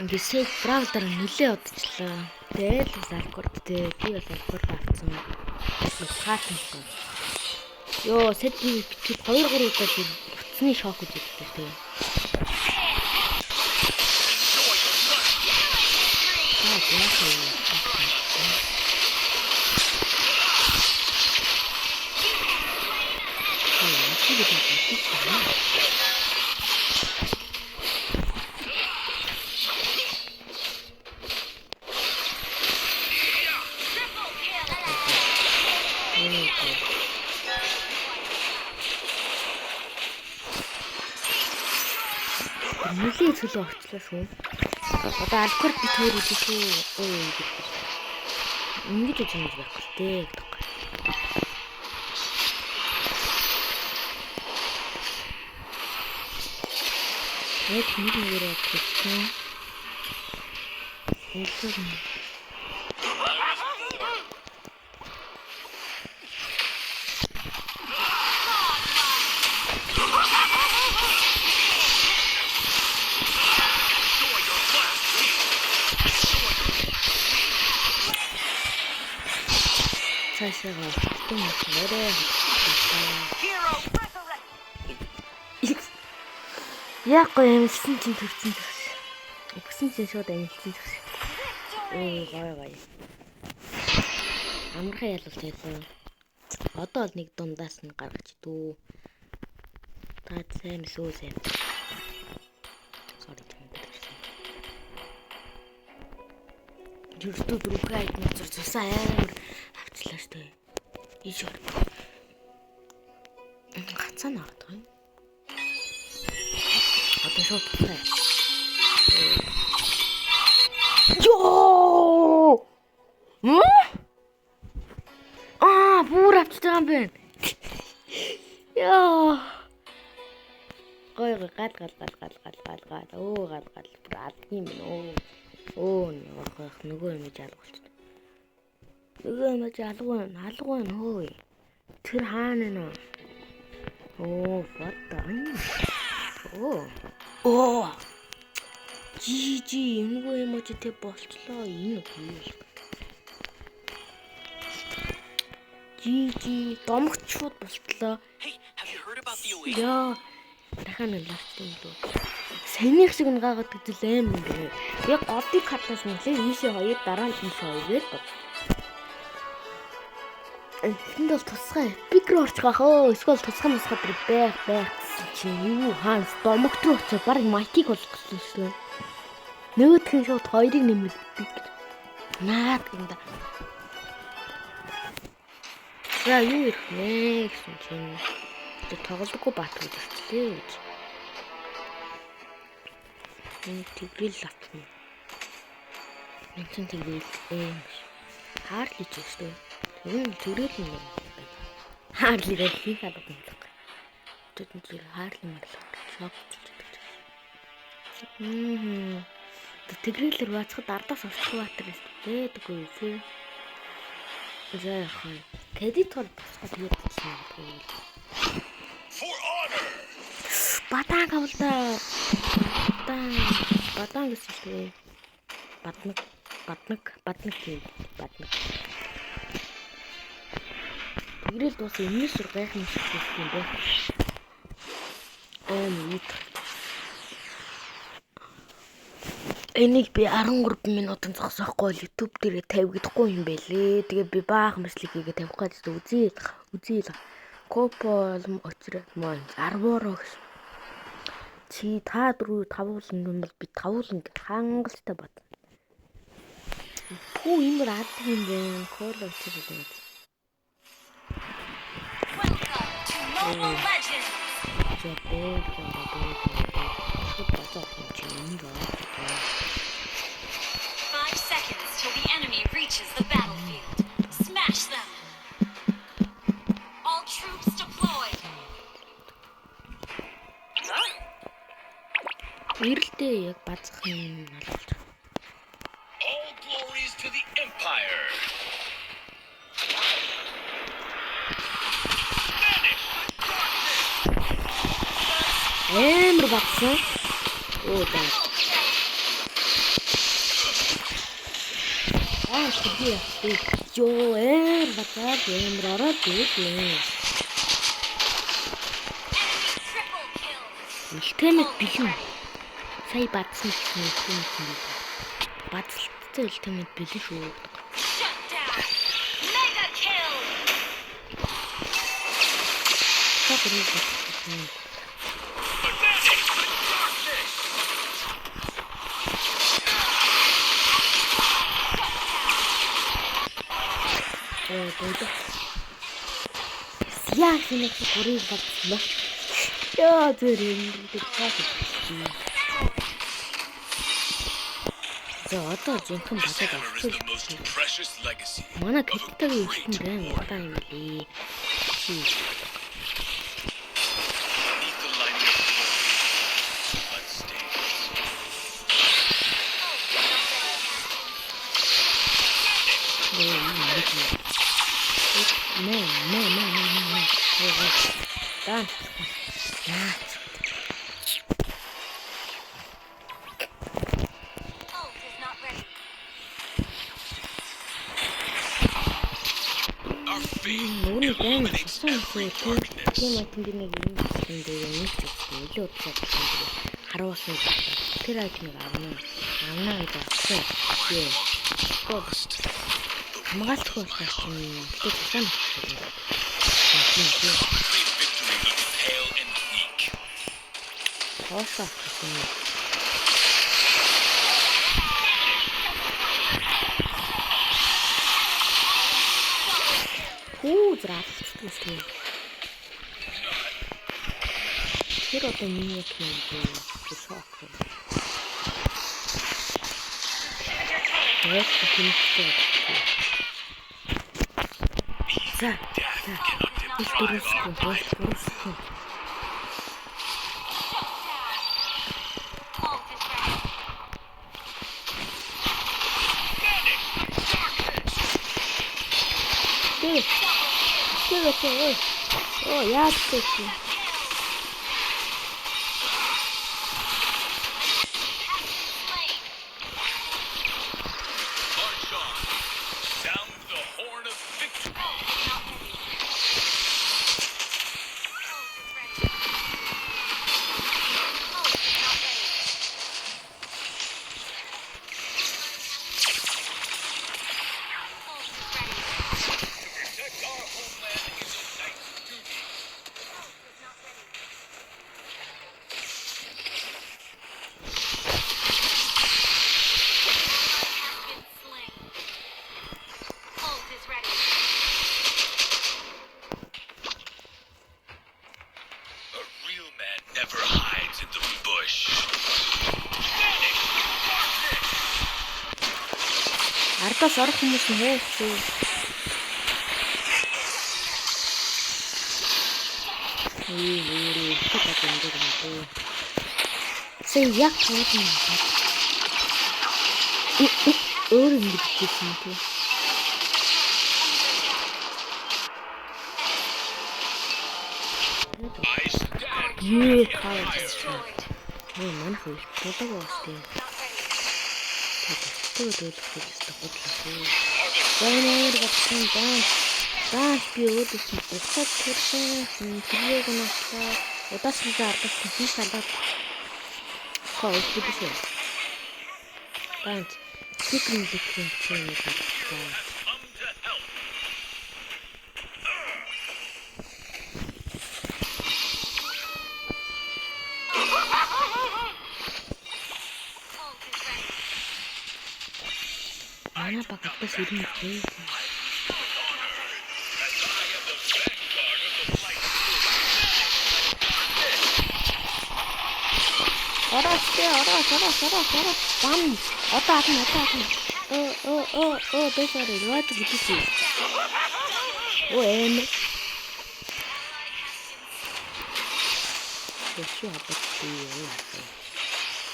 Ингээд браузер нэлээ удажлаа. Тэгэл алгорд би бас алгорд авсан. Хаасан шүү. Йоо, сэтгий чи 2-3 удаа чи утасны шок үзүүлдэг тийм. Нэлийн цөлөө орчлоо шүү. Одоо алкор би төр үзэн шүү. Ингэж үз юм байхгүй дээ. Яг нэгээрээ авчихсан. Яг гоё амжилсан чинь төгсөн төгс. Өгсөн чинь шууд амжилсан төгс. Гоё. Амархан ялалт хийсэн. Одоо л нэг дундаас нь гаргаж дүү. Та сайн сүүсээ. Sorry тийм. YouTube руу хайд нууцар цусаа амар авчлаа штэ. Ийш ор. Гацаа наад гоё. Одоо шууд таа. Йоо! Бүр авчиж байгаа юм байна. Йоо. Гой гал. Гал. Брат юм нөө. Нөгөө юм жалгуулчих. Алгуу нөө. Тэр хаана нэ? Фатан. Жи энэгүй юм чи тэ болчлоо энэ үгүй. Жи домогч шууд болтлоо. Яа дахиад лавцсан лөө. Санийх шиг нгагаад үзэл аим юм бэ. Яг одыг хатнаас нэлээ ийшээ 2 дараа нь ийшээ 2 гээл бод. Энд бол тусгай эпик руу орчих хөө. Эсвэл тусгай байх чи юу хаанс домогт руу очиж баг майтиг болох гэсэн шүү. Нөгөөх нь шууд 2-ыг нэмэл эпик. Наад гинда. За юу ирэх нэ гэсэн чинь тоглохгүй бат гэж хэлчихлээ. Энэ тэгрэл авчихна. Энд тэгрэл хаарлаж шүү. Тэгрэл юм. Хаарлыг хийх алга юм. Тэнд зүр хаарлын марлаа. Шок чиж. Тэгрэлэр бацхад ардаас авчих баатар гэдэг үгүй. За яхаа. Кредит бол босгоод тэгээд болсон юм. Батан гавлаа. Батан гэсэн шүү. Батнаг. Тэгрэл дуус өмнөөс гайхам шиг юм байна. Энийг би 13 минутын зогсоохгүй YouTube дээр тавигдахгүй юм байлээ. Тэгээ би баахан мэслийг хийгээ тавих гэж үзье. Кополм очроо мөн 10-ороо гэсэн. Чи та 4 тавуулна юм бол би тавуулна гэж хангалттай бод. Пүү юм рад юм бэ? Кол очроо юм. Till the enemy reaches the battlefield. Smash them! All troops deployed! Ирэлтэй яг базах юм алж. All glories to the Empire! Эмэр багсан. Оо да. Тэгье. Ёо бацаа гэмрараа дээлээ. Илтэмэд бэлэн. Сая бадсан гэсэн юм. Бадсалцсан илтэмэд бэлэн шүү. Shut down. Mega kill. Сагрыг бадсан. Яа шинэ гурыг бадсан. Яа зэрэг тийм. За одоо жинхэнэ бадад Hammer is the most precious legacy. манай капитагийн өвчин байна удаан юм лээ. Beneath the lining of the mold, blood stains. Дан. Ult is not ready. Our faith Нүуний байн illuminates цасан every тийм darkness. айтан би нэг юм хийхдээ нэг илүү удаа харуулсан. Тэр айтныг авна гэж авсан. Тийм. Хамгаалах учраас тийм цасан. Victory looks pale and weak. Хоосоо тийм. Здравствуйте. Тэр одоо миний юм. Шок. За. Исторически. Ult is ready. О, яа чи. March on. Sound the horn of victory. Protect our homeland is a knight's duty. A real man never hides in the bush. Ардаас орох хүмүүс нь хөөсөө. Сэй яг хаад юм байна. Өөр юм гэсэн юм тий. I stand Юу хаа. Destroyed. Манайх үл бодог бас тий. Тэгвэл хэлсэн бодлоо. Баянаар батсан дааш би өөдөөс нь уцаад төрсөн тэрийг наслаа удааснаа ардаас hin салаад хоо үзсэн. Ганц чикэн битэн чинь come to help. манай багтаас ирнэ тий. As I am the vanguard of the light. Ороо. Бам. Одоо атна. Бэсэрэ рот битсэн. Эм. Тэшүү хатчихъя.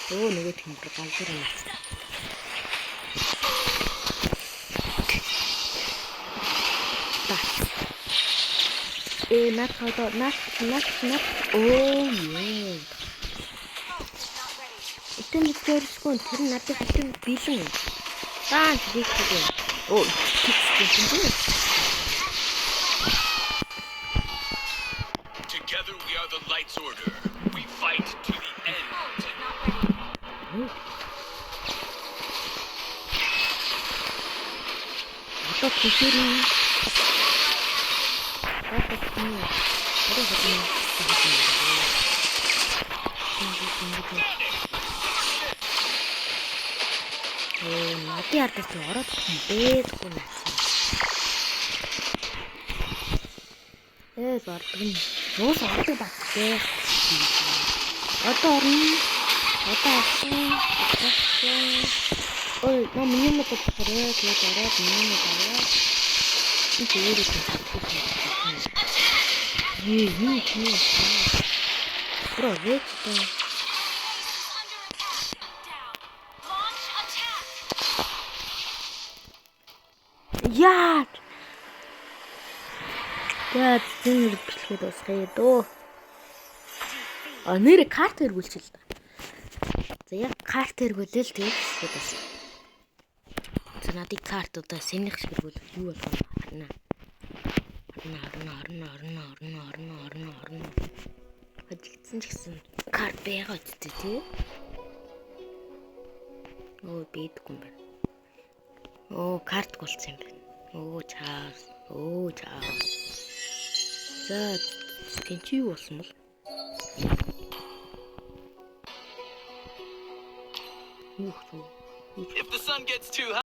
Нөгөө тэмдэг галзуурна. Нат. Oh yeah. Итэн зөвөрсгөө тэр надад хатан бэлэн. Даан хийхгүй. Оо тийм. Together we are the Light's Order. We fight to the end. Одоо тэхэрэн. Надын ардаас ороод бээдгүй наасан. Ордог нь. Нуус ордог багтай. Одоо орно. Одоо орсон. Ой, нам юм бодчихороо. Тэгээд ороод юм аваа. Ինչ өөрөөр хэлбэл. Бро, вэчтэй. Launch attack. Яа! Яа, тийм бичлэгэд усгая дөө. Нэр карт эргүүлчихэ л да. За яг карт эргүүлээл тэгээд бичлэгэд бас. За надыг картуудаа сэнийх шиг эргүүл юу болох вэ? Орно. Хажигдсан ч гэсэн карт байгаа үстэй тий. Оо бийдгүй юм байна. Оо карт голцсон юм байна. Оо чаа. За тэнцүү юу болсон бол? If the sun gets too hot.